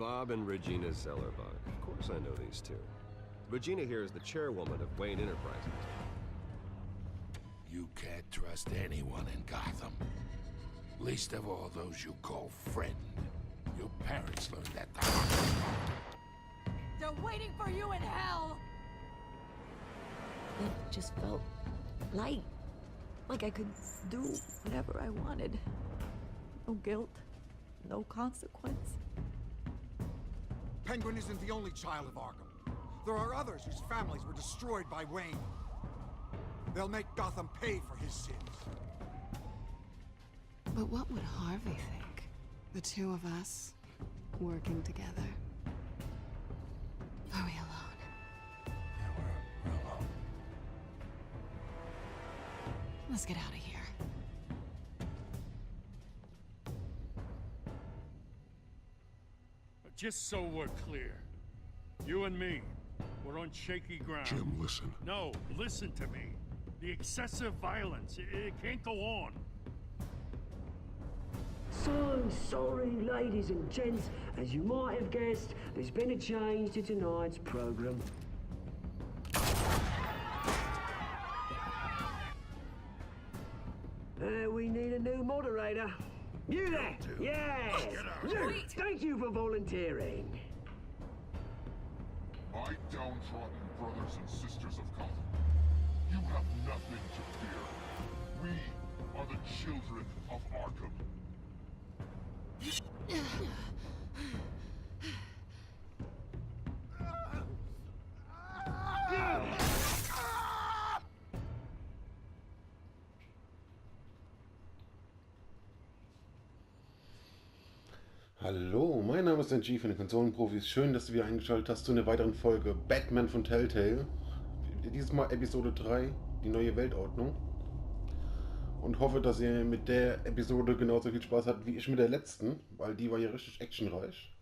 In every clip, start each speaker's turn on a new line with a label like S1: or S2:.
S1: Bob and Regina Zellerbach. Of course I know these two. Regina here is the chairwoman of Wayne Enterprises.
S2: You can't trust anyone in Gotham. Least of all those you call friend. Your parents learned that the hard way.
S3: They're waiting for you in hell!
S4: It just felt light. Like I could do whatever I wanted. No guilt, no consequence.
S5: Penguin isn't the only child of Arkham. There are others whose families were destroyed by Wayne. They'll make Gotham pay for his sins.
S6: But what would Harvey think? The two of us, working together. Are we alone?
S2: Yeah, we're alone.
S6: Let's get out of here.
S7: Just so we're clear, you and me, we're on shaky ground.
S2: Jim, listen.
S7: No, listen to me. The excessive violence, it can't go on.
S8: So sorry, ladies and gents. As you might have guessed, there's been a change to tonight's program. We need a new moderator. You there? Yes! You! Thank you for volunteering.
S9: My downtrodden brothers and sisters of Gotham, you have nothing to fear. We are the children of Arkham.
S10: Hallo, mein Name ist NG von den Konsolenprofis. Schön, dass du wieder eingeschaltet hast zu einer weiteren Folge Batman von Telltale. Dieses Mal Episode 3, die neue Weltordnung. Und hoffe, dass ihr mit der Episode genauso viel Spaß habt wie ich mit der letzten, weil die war ja richtig actionreich.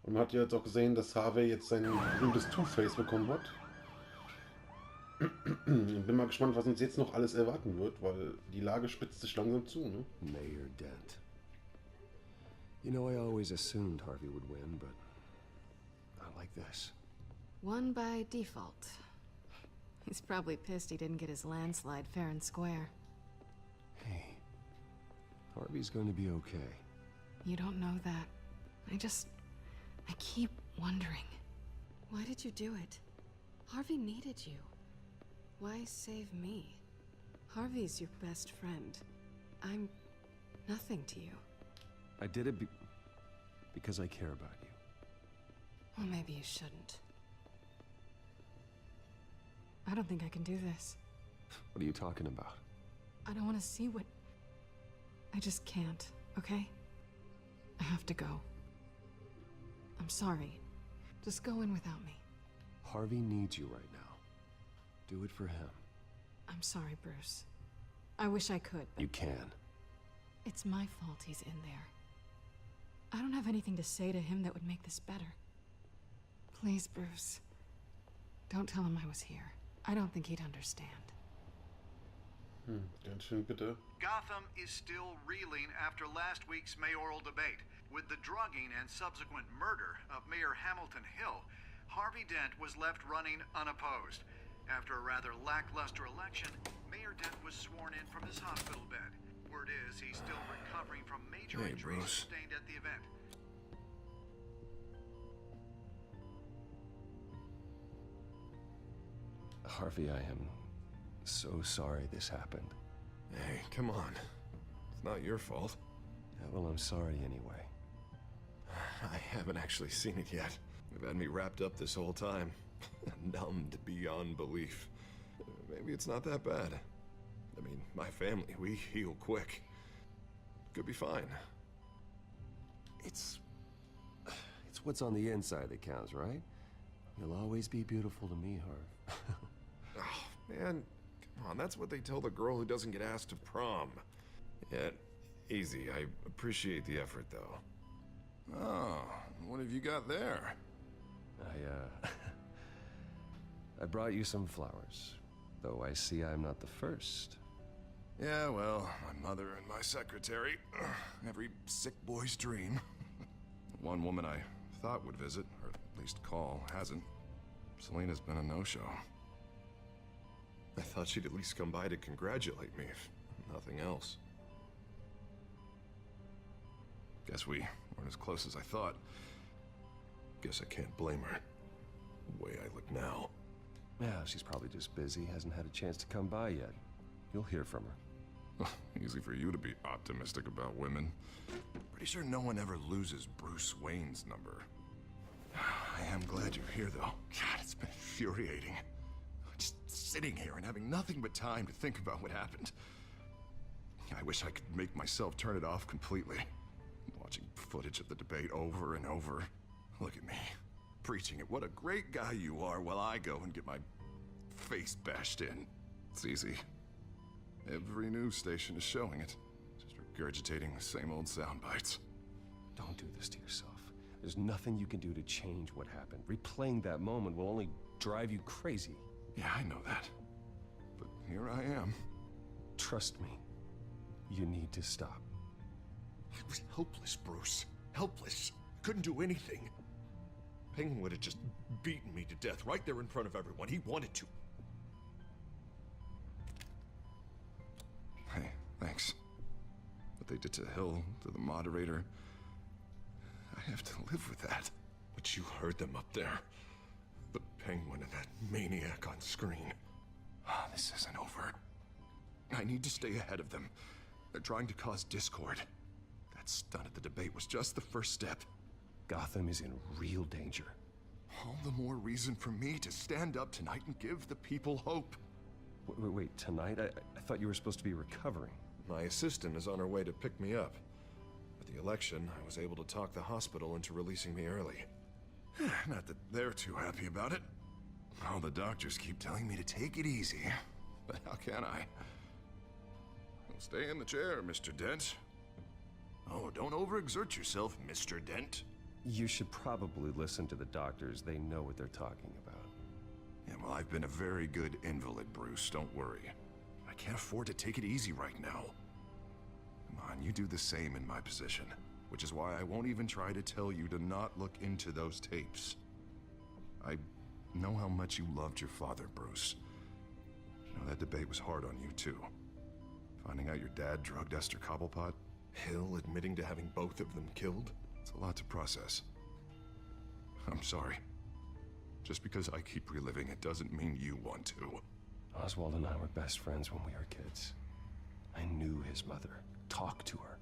S10: Und man hat ja jetzt auch gesehen, dass Harvey jetzt sein berühmtes Two-Face bekommen hat. Bin mal gespannt, was uns jetzt noch alles erwarten wird, weil die Lage spitzt sich langsam zu, ne?
S1: Mayor Dent. You know, I always assumed Harvey would win, but not like this.
S6: Won by default. He's probably pissed he didn't get his landslide fair and square.
S1: Hey, Harvey's going to be okay.
S6: You don't know that. I keep wondering. Why did you do it? Harvey needed you. Why save me? Harvey's your best friend. I'm nothing to you.
S1: I did it because I care about you.
S6: Well, maybe you shouldn't. I don't think I can do this.
S1: What are you talking about?
S6: I don't want to see what... I just can't, okay? I have to go. I'm sorry. Just go in without me.
S1: Harvey needs you right now. Do it for him.
S6: I'm sorry, Bruce. I wish I could, but...
S1: You can.
S6: It's my fault he's in there. I don't have anything to say to him that would make this better. Please, Bruce. Don't tell him I was here. I don't think he'd understand.
S10: Ganz schön bitte.
S11: Gotham is still reeling after last week's mayoral debate. With the drugging and subsequent murder of Mayor Hamilton Hill, Harvey Dent was left running unopposed. After a rather lackluster election, Mayor Dent was sworn in from his hospital bed. Word is he's still recovering from major injuries sustained at the event.
S1: Harvey, I am so sorry this happened.
S12: Hey, come on. It's not your fault.
S1: Yeah, well, I'm sorry anyway.
S12: I haven't actually seen it yet. They've had me wrapped up this whole time. Numbed beyond belief. Maybe it's not that bad. I mean, my family, we heal quick. Could be fine.
S1: It's what's on the inside that counts, right? You'll always be beautiful to me, Harv.
S12: Oh, man, come on, that's what they tell the girl who doesn't get asked to prom. Yeah, easy. I appreciate the effort, though. Oh, what have you got there?
S1: I brought you some flowers, though I see I'm not the first.
S12: Yeah, well, my mother and my secretary. Every sick boy's dream. One woman I thought would visit, or at least call, hasn't. Selena's been a no-show. I thought she'd at least come by to congratulate me, if nothing else. Guess we weren't as close as I thought. Guess I can't blame her. The way I look now.
S1: Yeah, she's probably just busy, hasn't had a chance to come by yet. You'll hear from her.
S12: Easy for you to be optimistic about women. Pretty sure no one ever loses Bruce Wayne's number. I am glad you're here, though. God, it's been infuriating. Just sitting here and having nothing but time to think about what happened. I wish I could make myself turn it off completely. Watching footage of the debate over and over. Look at me, preaching at what a great guy you are while I go and get my face bashed in. It's easy. Every news station is showing it. Just regurgitating the same old sound bites.
S1: Don't do this to yourself. There's nothing you can do to change what happened. Replaying that moment will only drive you crazy.
S12: Yeah, I know that. But here I am.
S1: Trust me. You need to stop.
S12: I was helpless, Bruce. Helpless. Couldn't do anything. Penguin would have just beaten me to death right there in front of everyone. He wanted to. Hey, thanks. What they did to Hill, to the moderator, I have to live with that. But you heard them up there. The Penguin and that maniac on screen. This isn't over. I need to stay ahead of them. They're trying to cause discord. That stunt at the debate was just the first step.
S1: Gotham is in real danger.
S12: All the more reason for me to stand up tonight and give the people hope.
S1: Wait, tonight? I thought you were supposed to be recovering.
S12: My assistant is on her way to pick me up. With the election, I was able to talk the hospital into releasing me early. Not that they're too happy about it. All the doctors keep telling me to take it easy. But how can I? Well, stay in the chair, Mr. Dent. Oh, don't overexert yourself, Mr. Dent.
S1: You should probably listen to the doctors. They know what they're talking about.
S12: Yeah, well, I've been a very good invalid, Bruce. Don't worry. I can't afford to take it easy right now. Come on, you do the same in my position. Which is why I won't even try to tell you to not look into those tapes. I know how much you loved your father, Bruce. You know, that debate was hard on you, too. Finding out your dad drugged Esther Cobblepot, Hill admitting to having both of them killed. It's a lot to process. I'm sorry. Just because I keep reliving it doesn't mean you want to.
S1: Oswald and I were best friends when we were kids. I knew his mother. Talked to her.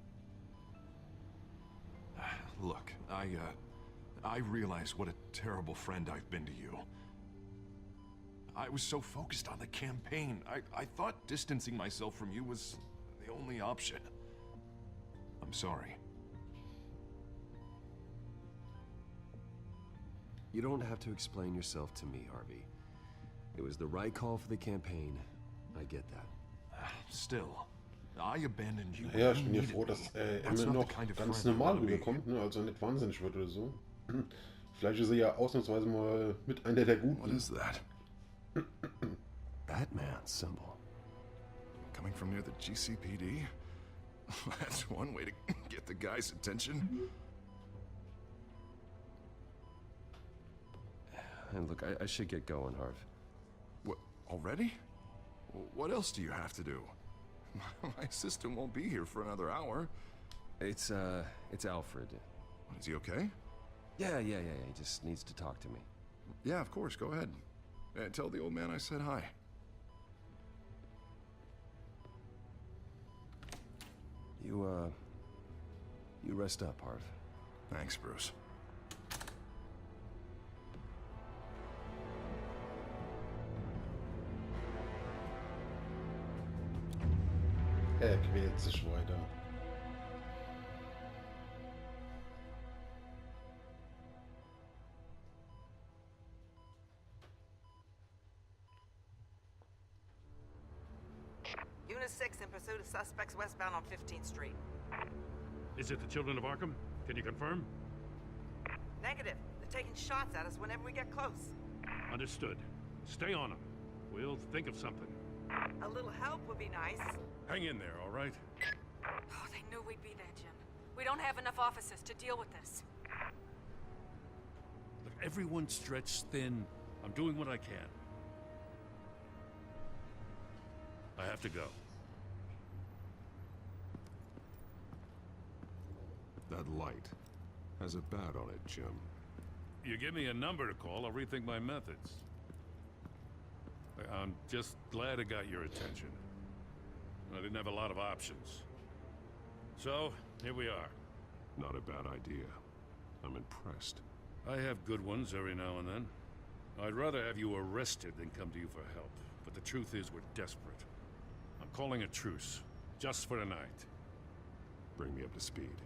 S12: Look, I realize what a terrible friend I've been to you. I was so focused on the campaign. I thought distancing myself from you was the only option. I'm sorry.
S1: You don't have to explain yourself to me, Harvey. It was the right call for the campaign. I get that.
S12: Still, I abandoned you.
S10: Ja, ich bin ja froh, dass Emmett noch ganz normal rüberkommt, ne? Also nicht wahnsinnig wird oder so. Vielleicht ist er ja ausnahmsweise mal mit einer der Guten.
S12: What is that?
S1: Batman symbol.
S12: Coming from near the GCPD? That's one way to get the guy's attention.
S1: And look, I should get going, Harv.
S12: What, already? What else do you have to do? My assistant won't be here for another hour.
S1: It's Alfred.
S12: Is he okay?
S1: Yeah, he just needs to talk to me.
S12: Yeah, of course, go ahead. Tell the old man I said hi.
S1: You rest up, Harv.
S12: Thanks, Bruce.
S10: Er quält sich weiter.
S13: Unit 6 in pursuit of suspects westbound on 15th Street.
S7: Is it the children of Arkham? Can you confirm?
S13: Negative. They're taking shots at us whenever we get close.
S7: Understood. Stay on them. We'll think of something.
S13: A little help would be nice.
S7: Hang in there, all right?
S3: Oh, they knew we'd be there, Jim. We don't have enough officers to deal with this.
S7: everyone's stretched thin. I'm doing what I can. I have to go.
S1: That light has a bat on it, Jim.
S7: You give me a number to call, I'll rethink my methods. I'm just glad it got your attention. I didn't have a lot of options. So, here we are.
S1: Not a bad idea. I'm impressed.
S7: I have good ones every now and then. I'd rather have you arrested than come to you for help. But the truth is, we're desperate. I'm calling a truce. Just for tonight.
S1: Bring me up to speed.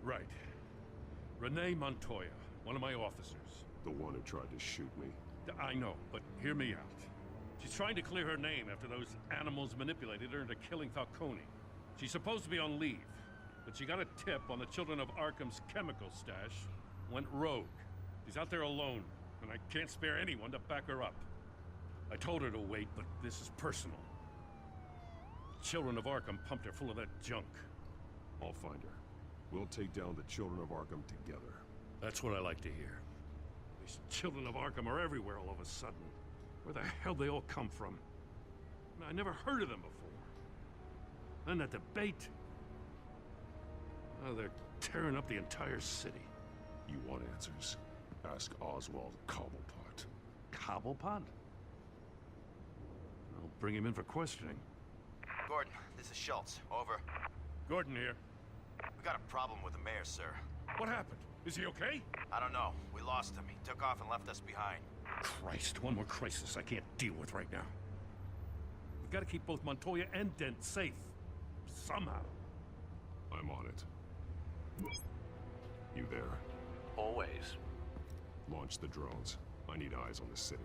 S7: Right. Renee Montoya, one of my officers.
S1: The one who tried to shoot me.
S7: I know, but hear me out. She's trying to clear her name after those animals manipulated her into killing Falcone. She's supposed to be on leave, but she got a tip on the Children of Arkham's chemical stash, went rogue. She's out there alone, and I can't spare anyone to back her up. I told her to wait, but this is personal. Children of Arkham pumped her full of that junk.
S1: I'll find her. We'll take down the Children of Arkham together.
S7: That's what I like to hear. These Children of Arkham are everywhere all of a sudden. Where the hell they all come from? I never heard of them before. And that debate. Oh, they're tearing up the entire city.
S1: You want answers? Ask Oswald Cobblepot.
S7: Cobblepot? I'll bring him in for questioning.
S14: Gordon, this is Schultz. Over.
S7: Gordon here.
S14: We got a problem with the mayor, sir.
S7: What happened? Is he okay?
S14: I don't know. We lost him. He took off and left us behind.
S7: Christ, one more crisis I can't deal with right now. We've got to keep both Montoya and Dent safe. Somehow.
S1: I'm on it. You there?
S15: Always.
S1: Launch the drones. I need eyes on the city.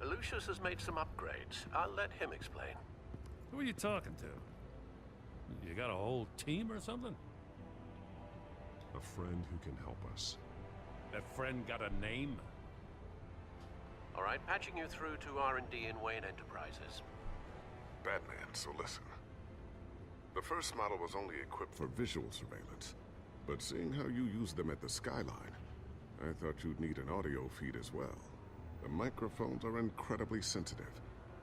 S15: Lucius has made some upgrades. I'll let him explain.
S7: Who are you talking to? You got a whole team or something?
S1: A friend who can help us.
S7: That friend got a name?
S15: All right, patching you through to R&D in Wayne Enterprises.
S16: Batman, so listen. The first model was only equipped for visual surveillance, but seeing how you use them at the skyline, I thought you'd need an audio feed as well. The microphones are incredibly sensitive.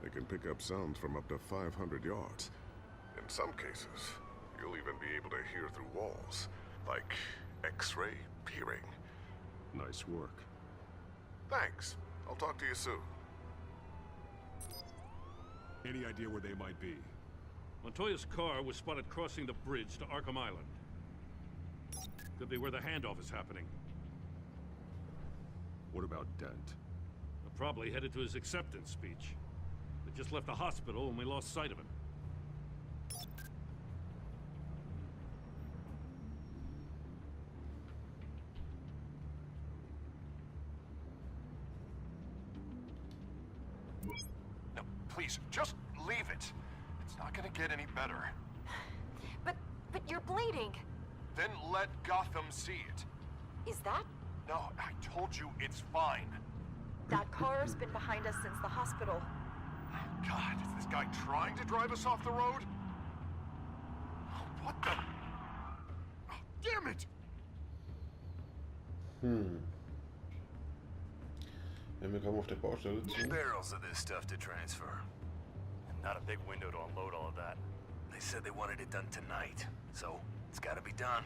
S16: They can pick up sounds from up to 500 yards. In some cases, you'll even be able to hear through walls, like X-ray peering.
S1: Nice work.
S16: Thanks. I'll talk to you soon.
S1: Any idea where they might be?
S7: Montoya's car was spotted crossing the bridge to Arkham Island. Could be where the handoff is happening.
S1: What about Dent?
S7: Probably headed to his acceptance speech. They just left the hospital and we lost sight of him.
S17: No, please, just leave it. It's not gonna get any better.
S3: But you're bleeding.
S17: Then let Gotham see it.
S3: Is that?
S17: No, I told you it's fine.
S3: That car's been behind us since the hospital.
S17: God, is this guy trying to drive us off the road? What the? Oh, damn it!
S10: Ja, wir kommen auf der Baustelle zu.
S14: Barrels of this stuff to transfer. And not a big window to unload all of that. They said they wanted it done tonight, so it's gotta be done.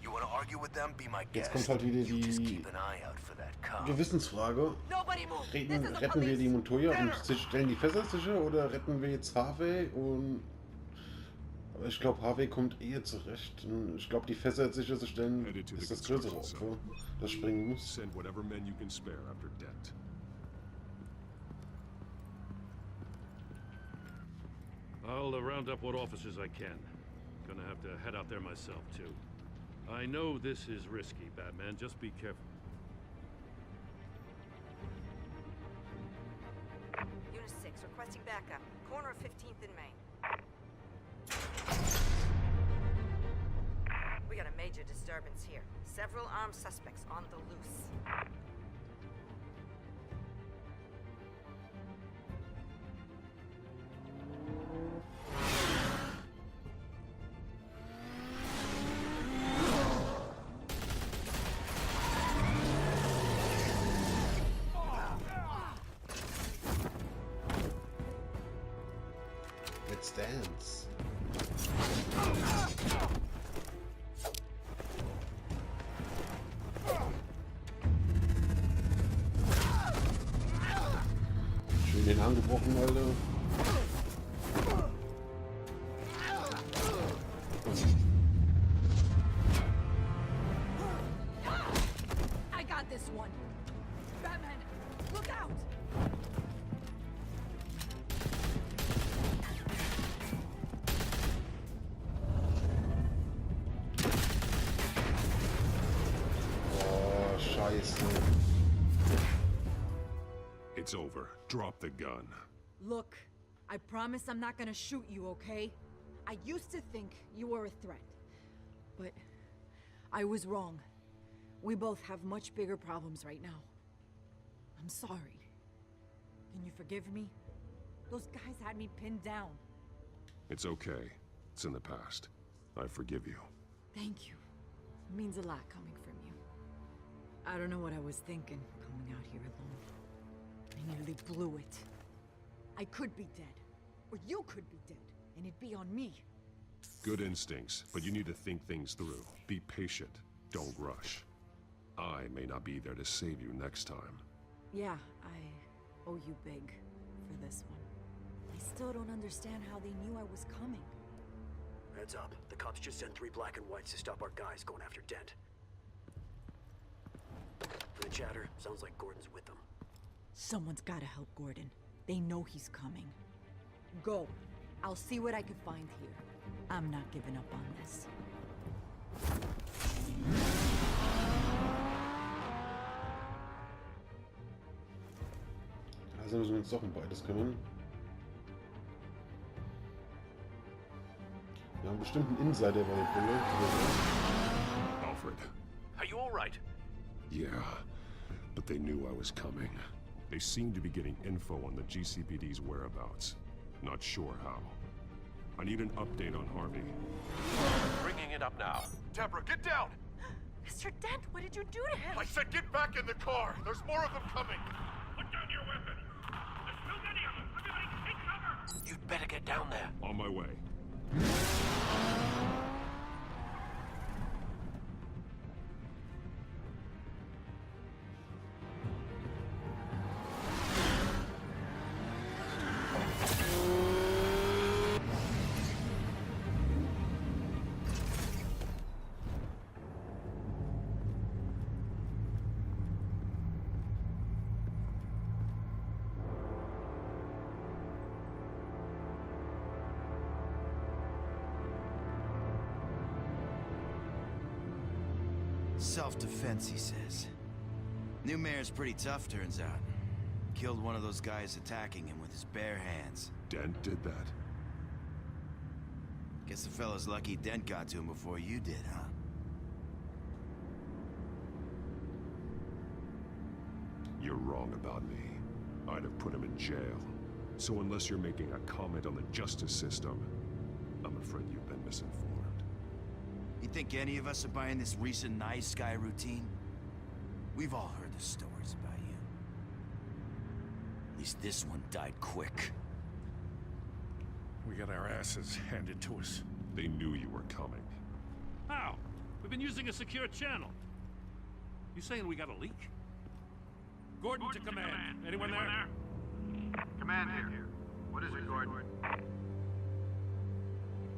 S14: You wanna argue with them? Be my guest.
S10: Jetzt kommt halt wieder
S14: You just
S10: die
S14: keep an eye out for that car.
S10: Gewissensfrage. Retten wir die Montoya und stellen die Fässer sicher oder retten wir jetzt Harvey? Und aber ich glaube, Harvey kommt eher zurecht. Und ich glaube, die Fässer sicher zu stellen ist das größere Opfer, das springen muss.
S1: Send whatever men you can spare after Dent.
S7: I'll round up what officers I can. Gonna have to head out there myself, too. I know this is risky, Batman. Just be careful.
S13: Unit 6, requesting backup. Corner of 15th and Main. We got a major disturbance here. Several armed suspects on the loose.
S10: Let's dance. Schön den Arm gebrochen, Alter.
S4: I got this one. Batman, look out!
S10: Oh, scheiße.
S1: It's over. Drop the gun.
S18: Look, I promise I'm not gonna shoot you, okay? I used to think you were a threat, but I was wrong. We both have much bigger problems right now. I'm sorry. Can you forgive me? Those guys had me pinned down.
S1: It's okay. It's in the past. I forgive you.
S18: Thank you. It means a lot coming from you. I don't know what I was thinking coming out here alone. I nearly blew it. I could be dead, or you could be dead, and it'd be on me.
S1: Good instincts, but you need to think things through. Be patient. Don't rush. I may not be there to save you next time.
S18: Yeah, I owe you big for this one. I still don't understand how they knew I was coming.
S19: Heads up. The cops just sent 3 black and whites to stop our guys going after Dent. For the chatter, sounds like Gordon's with them.
S18: Someone's gotta help Gordon. They know he's coming. Go. I'll see what I can find here. I'm not giving up on this.
S10: Also müssen wir uns doch um beides kümmern. Wir haben bestimmt einen Insider bei der Brille.
S1: Alfred.
S14: Are you all right?
S1: Yeah, but they knew I was coming. They seem to be getting info on the GCPD's whereabouts. Not sure how. I need an update on Harvey.
S15: Bringing it up now.
S17: Deborah, get down!
S3: Mr. Dent, what did you do to him?
S17: I said get back in the car! There's more of them coming!
S7: Put down your weapon! There's too many of them! Everybody take cover!
S14: You'd better get down there.
S1: On my way.
S20: Self-defense, he says. New mayor's pretty tough, turns out. Killed one of those guys attacking him with his bare hands.
S1: Dent did that?
S20: Guess the fella's lucky Dent got to him before you did, huh?
S1: You're wrong about me. I'd have put him in jail. So unless you're making a comment on the justice system, I'm afraid you've been misinformed.
S20: You think any of us are buying this recent nice guy routine? We've all heard the stories about you. At least this one died quick.
S7: We got our asses handed to us.
S1: They knew you were coming.
S7: How? We've been using a secure channel. You saying we got a leak? Gordon to command. Anyone there?
S11: Command here. What is it, Gordon?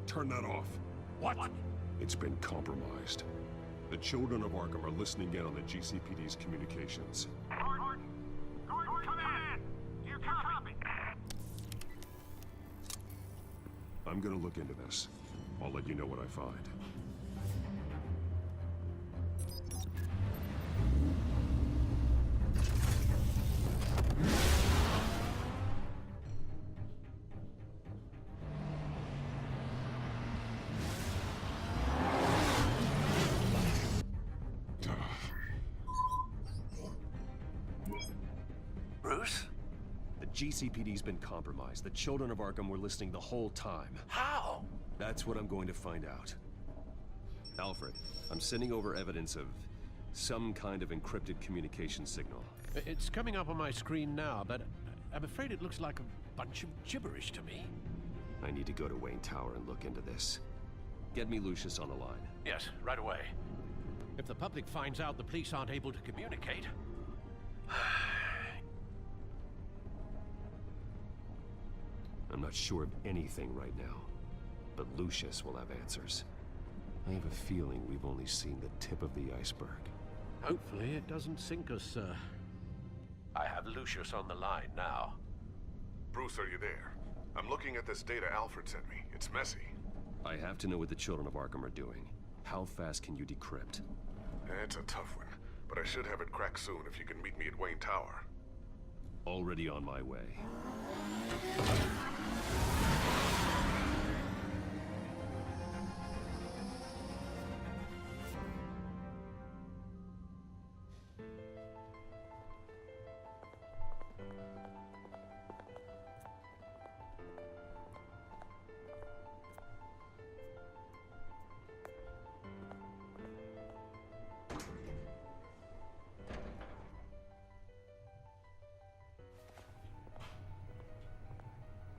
S1: Turn that off.
S7: What?
S1: It's been compromised. The children of Arkham are listening in on the GCPD's communications.
S11: Gordon, command! Do you copy?
S1: I'm gonna look into this. I'll let you know what I find.
S14: Bruce?
S1: The GCPD's been compromised. The children of Arkham were listening the whole time.
S14: How?
S1: That's what I'm going to find out. Alfred, I'm sending over evidence of some kind of encrypted communication signal.
S15: It's coming up on my screen now, but I'm afraid it looks like a bunch of gibberish to me.
S21: I need to go to Wayne Tower and look into this. Get me Lucius on the line.
S15: Yes, right away. If the public finds out the police aren't able to communicate...
S21: I'm not sure of anything right now, but Lucius will have answers. I have a feeling we've only seen the tip of the iceberg.
S15: Hopefully it doesn't sink us, sir. I have Lucius on the line now.
S16: Bruce, are you there? I'm looking at this data Alfred sent me. It's messy.
S21: I have to know what the children of Arkham are doing. How fast can you decrypt?
S16: It's a tough one, but I should have it cracked soon if you can meet me at Wayne Tower.
S21: Already on my way.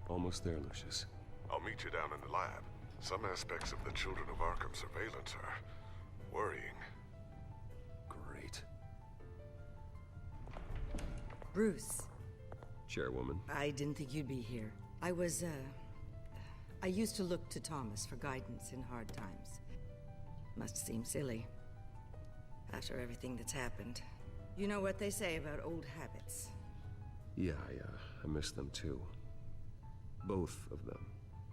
S21: Almost there, Lucius.
S16: I'll meet you down in the lab. Some aspects of the Children of Arkham surveillance are worrying.
S21: Great.
S22: Bruce.
S21: Chairwoman.
S22: I didn't think you'd be here. I used to look to Thomas for guidance in hard times. Must seem silly. After everything that's happened. You know what they say about old habits.
S21: Yeah, I miss them too. Both of them.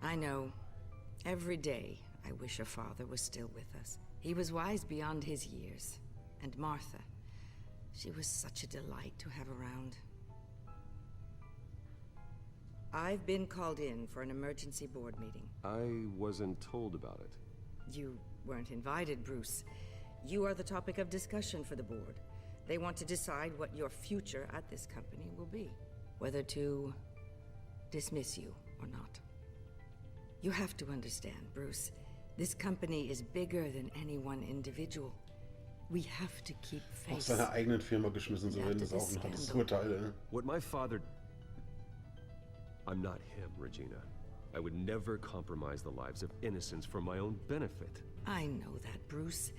S22: I know. Every day, I wish your father was still with us. He was wise beyond his years. And Martha, she was such a delight to have around. I've been called in for an emergency board meeting.
S21: I wasn't told about it.
S22: You weren't invited, Bruce. You are the topic of discussion for the board. They want to decide what your future at this company will be. Whether to dismiss you or not. You have to understand, Bruce. This company is bigger than any one individual. We have to keep faith.
S10: Aus seiner eigenen Firma geschmissen zu werden, ist auch ein hartes Urteil.
S21: What my father... I'm not him, Regina. I would never compromise the lives of innocents for my own benefit.
S22: I know that, Bruce.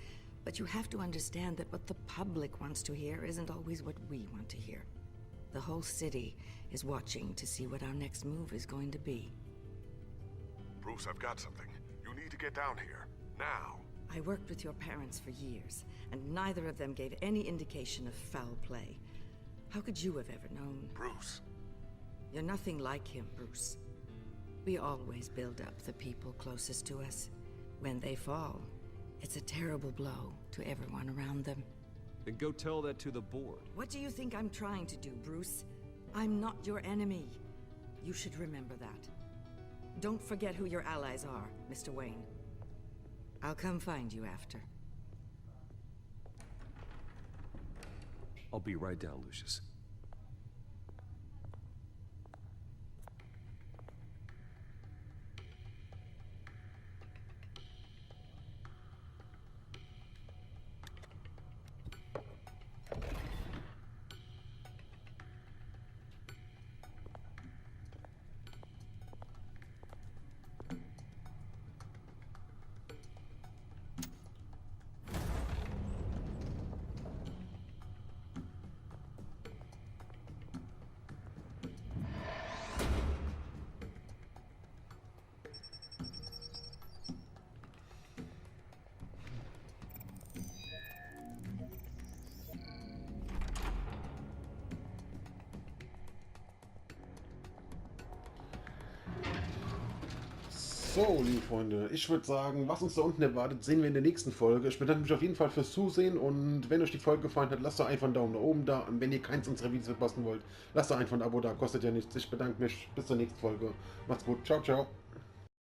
S22: But you have to understand that what the public wants to hear isn't always what we want to hear. The whole city is watching to see what our next move is going to be.
S16: Bruce, I've got something. You need to get down here. Now.
S22: I worked with your parents for years, and neither of them gave any indication of foul play. How could you have ever known?
S16: Bruce.
S22: You're nothing like him, Bruce. We always build up the people closest to us. When they fall, it's a terrible blow to everyone around them.
S21: Then go tell that to the board.
S22: What do you think I'm trying to do, Bruce? I'm not your enemy. You should remember that. Don't forget who your allies are, Mr. Wayne. I'll come find you after.
S21: I'll be right down, Lucius.
S10: So, liebe Freunde, ich würde sagen, was uns da unten erwartet, sehen wir in der nächsten Folge. Ich bedanke mich auf jeden Fall fürs Zusehen und wenn euch die Folge gefallen hat, lasst doch einfach einen Daumen nach oben da. Und wenn ihr keins unserer Videos verpassen wollt, lasst doch einfach ein Abo da, kostet ja nichts. Ich bedanke mich, bis zur nächsten Folge. Macht's gut, ciao, ciao.